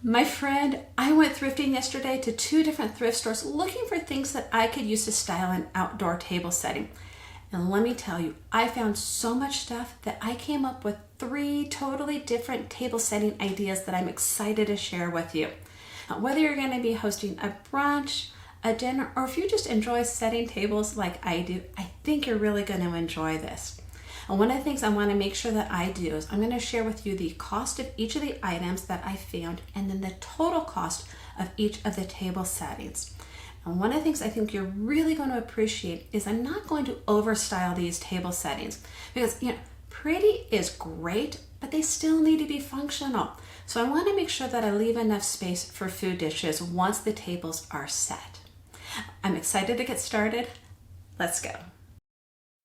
My friend, I went thrifting yesterday to two different thrift stores looking for things that I could use to style an outdoor table setting. And let me tell you, I found so much stuff that I came up with three totally different table setting ideas that I'm excited to share with you. Now, whether you're going to be hosting a brunch, a dinner, or if you just enjoy setting tables like I do, I think you're really going to enjoy this. And one of the things I want to make sure that I do is I'm going to share with you the cost of each of the items that I found and then the total cost of each of the table settings. And one of the things I think you're really going to appreciate is I'm not going to overstyle these table settings because, pretty is great, but they still need to be functional. So I want to make sure that I leave enough space for food dishes once the tables are set. I'm excited to get started. Let's go.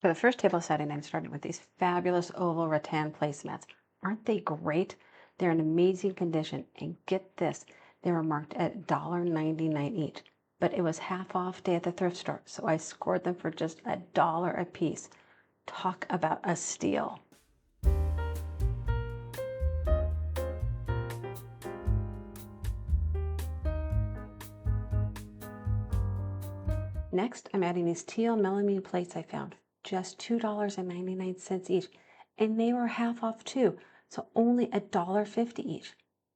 For the first table setting, I'm starting with these fabulous oval rattan placemats. Aren't they great? They're in amazing condition. And get this, they were marked at $1.99 each. But it was half off day at the thrift store, so I scored them for just $1 a piece. Talk about a steal. Next, I'm adding these teal melamine plates I found, just $2.99 each, and they were half off too, so only $1.50 each.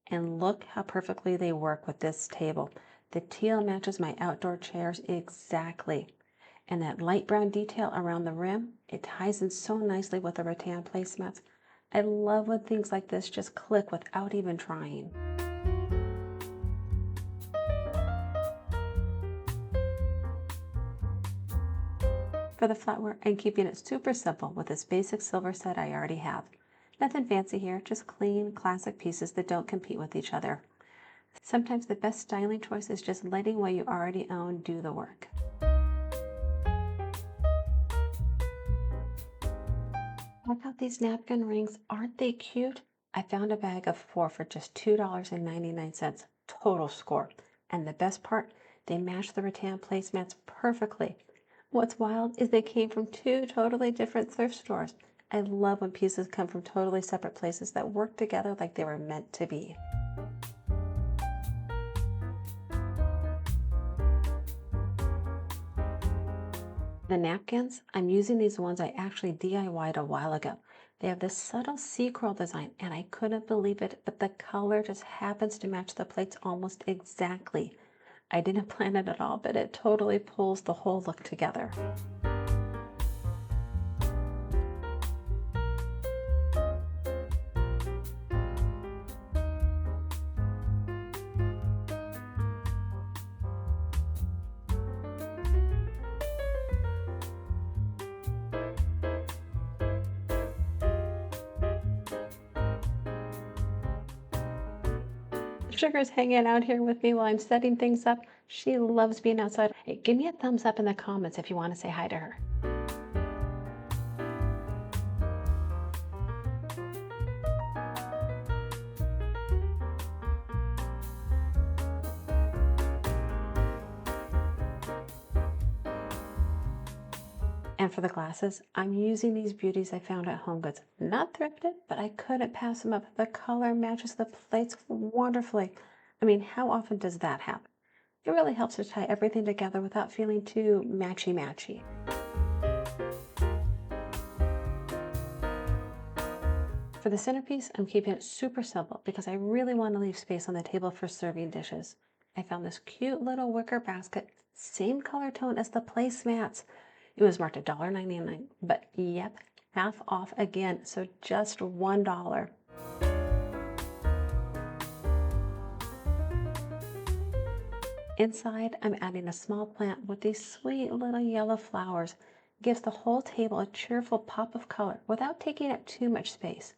And look how perfectly they work with this table. The teal matches my outdoor chairs exactly. And that light brown detail around the rim, it ties in so nicely with the rattan placemats. I love when things like this just click without even trying. For the flatware, I'm keeping it super simple with this basic silver set I already have. Nothing fancy here, just clean, classic pieces that don't compete with each other. Sometimes the best styling choice is just letting what you already own do the work. Check out these napkin rings. Aren't they cute? I found a bag of 4 for just $2.99. Total score. And the best part, they match the rattan placemats perfectly. What's wild is they came from two totally different thrift stores. I love when pieces come from totally separate places that work together like they were meant to be. The napkins, I'm using these ones I actually DIY'd a while ago. They have this subtle sea coral design, and I couldn't believe it, but the color just happens to match the plates almost exactly. I didn't plan it at all, but it totally pulls the whole look together. Sugar's hanging out here with me while I'm setting things up. She loves being outside. Hey, give me a thumbs up in the comments if you want to say hi to her. And for the glasses, I'm using these beauties I found at HomeGoods. Not thrifted, but I couldn't pass them up. The color matches the plates wonderfully. I mean, how often does that happen? It really helps to tie everything together without feeling too matchy-matchy. For the centerpiece, I'm keeping it super simple because I really want to leave space on the table for serving dishes. I found this cute little wicker basket, same color tone as the placemats. It was marked $1.99, but yep, half off again, so just $1. Inside, I'm adding a small plant with these sweet little yellow flowers. It gives the whole table a cheerful pop of color without taking up too much space.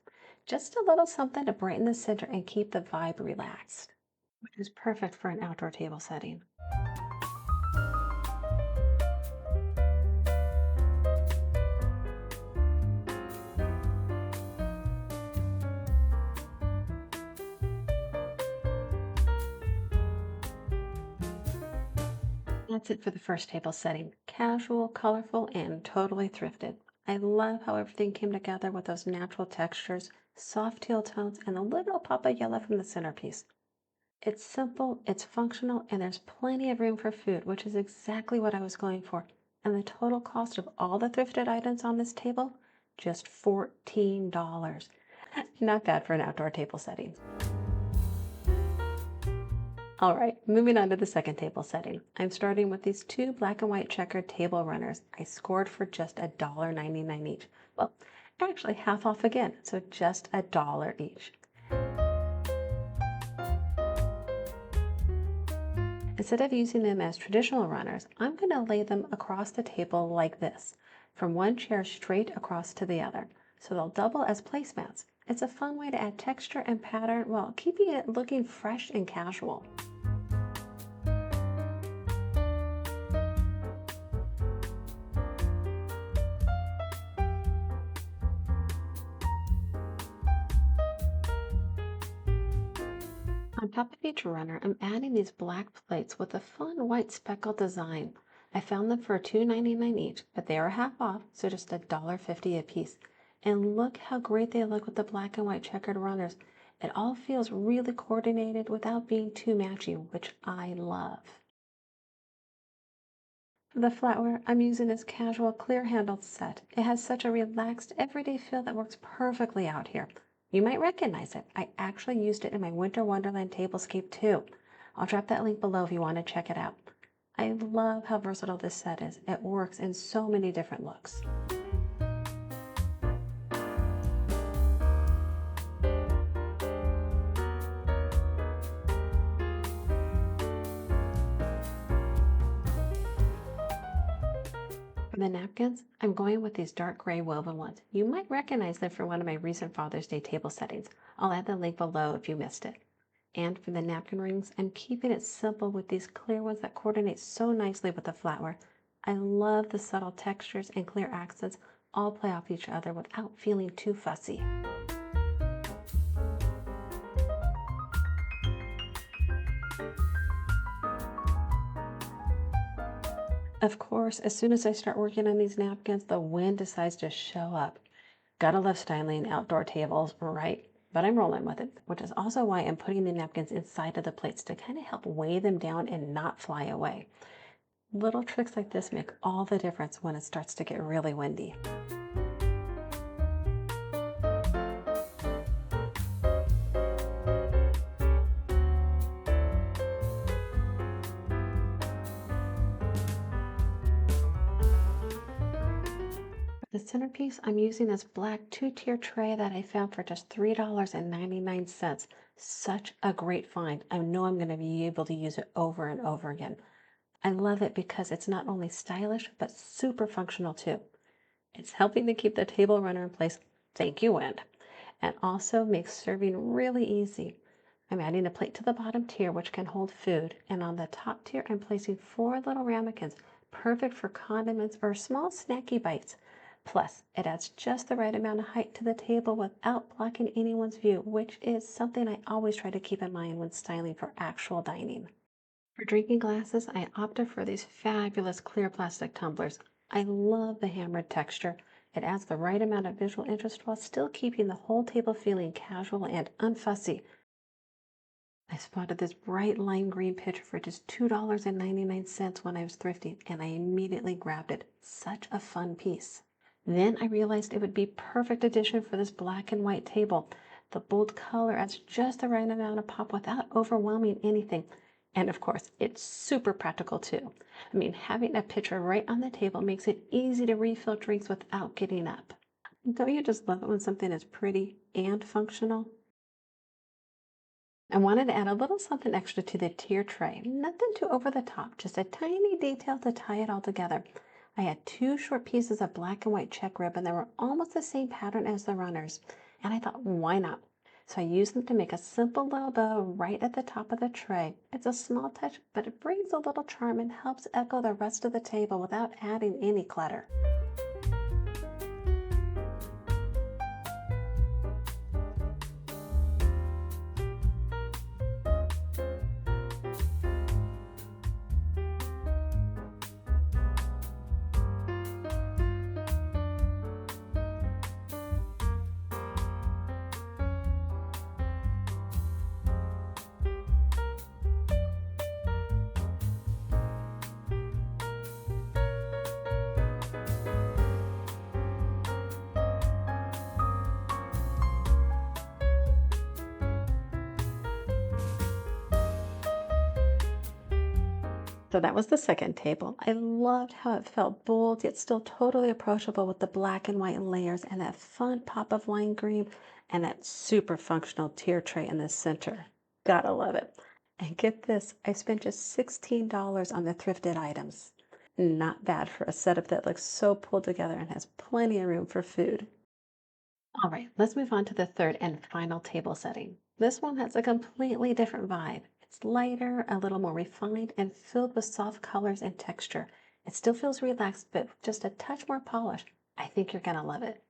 Just a little something to brighten the center and keep the vibe relaxed, which is perfect for an outdoor table setting. That's it for the first table setting. Casual, colorful, and totally thrifted. I love how everything came together with those natural textures, soft teal tones, and a little pop of yellow from the centerpiece. It's simple, it's functional, and there's plenty of room for food, which is exactly what I was going for. And the total cost of all the thrifted items on this table, just $14. Not bad for an outdoor table setting. All right, moving on to the second table setting. I'm starting with these two black and white checkered table runners. I scored for just $1.99 each. Well, actually half off again, so just $1 each. Instead of using them as traditional runners, I'm going to lay them across the table like this, from one chair straight across to the other, so they'll double as placemats. It's a fun way to add texture and pattern while keeping it looking fresh and casual. On top of each runner, I'm adding these black plates with a fun white speckled design. I found them for $2.99 each, but they are half off, so just $1.50 a piece. And look how great they look with the black and white checkered runners. It all feels really coordinated without being too matchy, which I love. For the flatware, I'm using this casual clear-handled set. It has such a relaxed, everyday feel that works perfectly out here. You might recognize it. I actually used it in my Winter Wonderland tablescape too. I'll drop that link below if you want to check it out. I love how versatile this set is. It works in so many different looks. For the napkins, I'm going with these dark gray woven ones. You might recognize them from one of my recent Father's Day table settings. I'll add the link below if you missed it. And for the napkin rings, I'm keeping it simple with these clear ones that coordinate so nicely with the flatware. I love the subtle textures and clear accents all play off each other without feeling too fussy. Of course, as soon as I start working on these napkins, the wind decides to show up. Gotta love styling outdoor tables, right? But I'm rolling with it, which is also why I'm putting the napkins inside of the plates to kind of help weigh them down and not fly away. Little tricks like this make all the difference when it starts to get really windy. For the centerpiece, I'm using this black two-tier tray that I found for just $3.99. Such a great find. I know I'm going to be able to use it over and over again. I love it because it's not only stylish, but super functional too. It's helping to keep the table runner in place, thank you, wind, and also makes serving really easy. I'm adding a plate to the bottom tier, which can hold food, and on the top tier, I'm placing 4 little ramekins, perfect for condiments or small snacky bites. Plus, it adds just the right amount of height to the table without blocking anyone's view, which is something I always try to keep in mind when styling for actual dining. For drinking glasses, I opted for these fabulous clear plastic tumblers. I love the hammered texture. It adds the right amount of visual interest while still keeping the whole table feeling casual and unfussy. I spotted this bright lime green pitcher for just $2.99 when I was thrifting, and I immediately grabbed it. Such a fun piece. Then I realized it would be perfect addition for this black and white table. The bold color adds just the right amount of pop without overwhelming anything. And of course, it's super practical too. I mean, having a pitcher right on the table makes it easy to refill drinks without getting up. Don't you just love it when something is pretty and functional? I wanted to add a little something extra to the tier tray. Nothing too over the top, just a tiny detail to tie it all together. I had 2 short pieces of black and white check ribbon that were almost the same pattern as the runners, and I thought, why not? So I used them to make a simple little bow right at the top of the tray. It's a small touch, but it brings a little charm and helps echo the rest of the table without adding any clutter. So that was the second table. I loved how it felt bold, yet still totally approachable with the black and white layers and that fun pop of lime green and that super functional tier tray in the center. Gotta love it. And get this, I spent just $16 on the thrifted items. Not bad for a setup that looks so pulled together and has plenty of room for food. All right, let's move on to the third and final table setting. This one has a completely different vibe. It's lighter, a little more refined, and filled with soft colors and texture. It still feels relaxed, but just a touch more polished. I think you're gonna love it.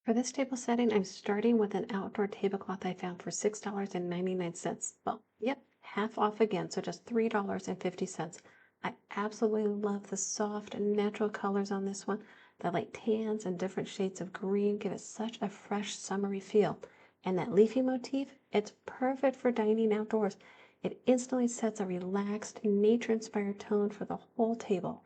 For this table setting, I'm starting with an outdoor tablecloth I found for $6.99. Well, yep, half off again, so just $3.50. I absolutely love the soft and natural colors on this one. The light tans and different shades of green give it such a fresh summery feel. And that leafy motif, it's perfect for dining outdoors. It instantly sets a relaxed, nature-inspired tone for the whole table.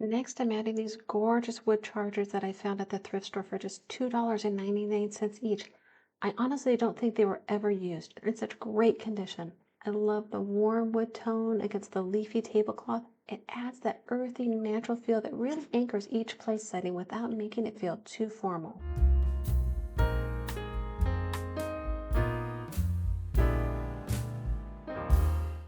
Next, I'm adding these gorgeous wood chargers that I found at the thrift store for just $2.99 each. I honestly don't think they were ever used. They're in such great condition. I love the warm wood tone against the leafy tablecloth. It adds that earthy, natural feel that really anchors each place setting without making it feel too formal.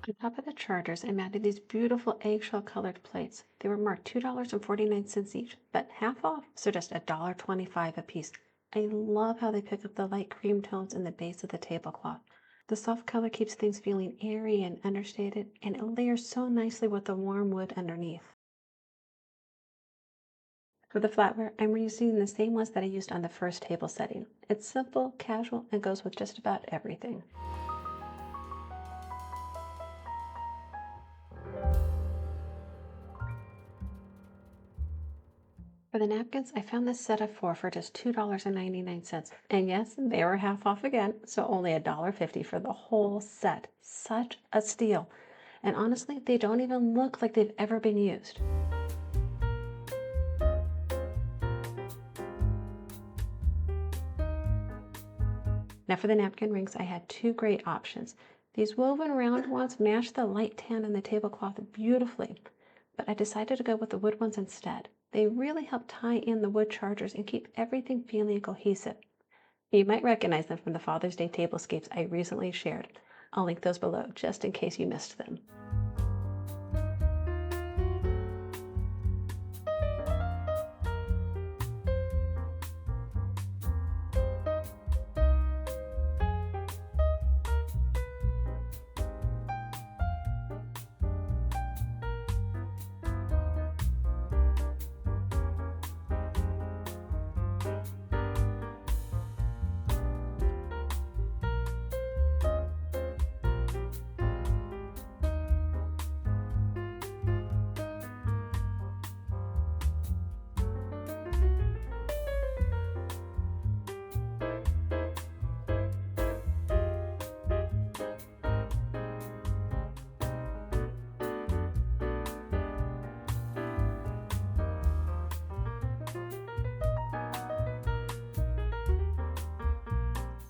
On top of the chargers, I'm adding these beautiful eggshell colored plates. They were marked $2.49 each, but half off, so just $1.25 a piece. I love how they pick up the light cream tones in the base of the tablecloth. The soft color keeps things feeling airy and understated, and it layers so nicely with the warm wood underneath. For the flatware, I'm reusing the same ones that I used on the first table setting. It's simple, casual, and goes with just about everything. For the napkins, I found this set of four for just $2.99. And yes, they were half off again, so only $1.50 for the whole set. Such a steal. And honestly, they don't even look like they've ever been used. Now for the napkin rings, I had two great options. These woven round ones match the light tan in the tablecloth beautifully, but I decided to go with the wood ones instead. They really help tie in the wood chargers and keep everything feeling cohesive. You might recognize them from the Father's Day tablescapes I recently shared. I'll link those below just in case you missed them.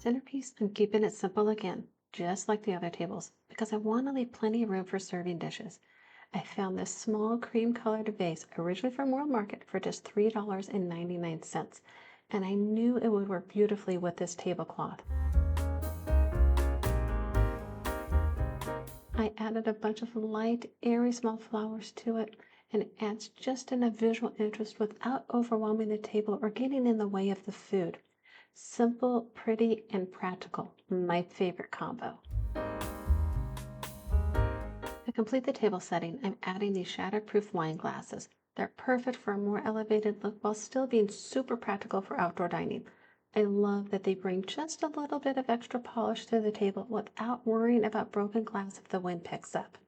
Centerpiece, I'm keeping it simple again, just like the other tables, because I want to leave plenty of room for serving dishes. I found this small cream colored vase, originally from World Market, for just $3.99, and I knew it would work beautifully with this tablecloth. I added a bunch of light, airy small flowers to it, and it adds just enough visual interest without overwhelming the table or getting in the way of the food. Simple, pretty, and practical. My favorite combo. To complete the table setting, I'm adding these shatterproof wine glasses. They're perfect for a more elevated look while still being super practical for outdoor dining. I love that they bring just a little bit of extra polish to the table without worrying about broken glass if the wind picks up.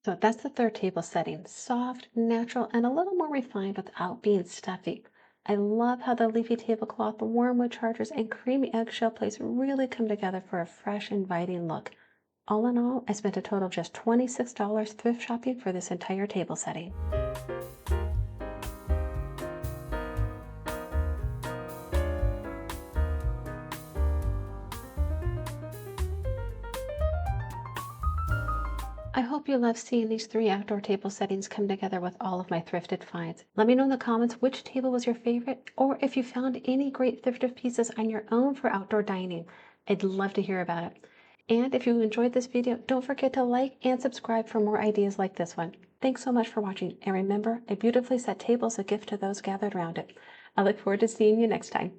So that's the third table setting. Soft, natural, and a little more refined without being stuffy. I love how the leafy tablecloth, the warm wood chargers, and creamy eggshell plates really come together for a fresh, inviting look. All in all, I spent a total of just $26 thrift shopping for this entire table setting. I hope you love seeing these 3 outdoor table settings come together with all of my thrifted finds. Let me know in the comments which table was your favorite, or if you found any great thrifted pieces on your own for outdoor dining. I'd love to hear about it. And if you enjoyed this video, don't forget to like and subscribe for more ideas like this one. Thanks so much for watching, and remember, a beautifully set table is a gift to those gathered around it. I look forward to seeing you next time.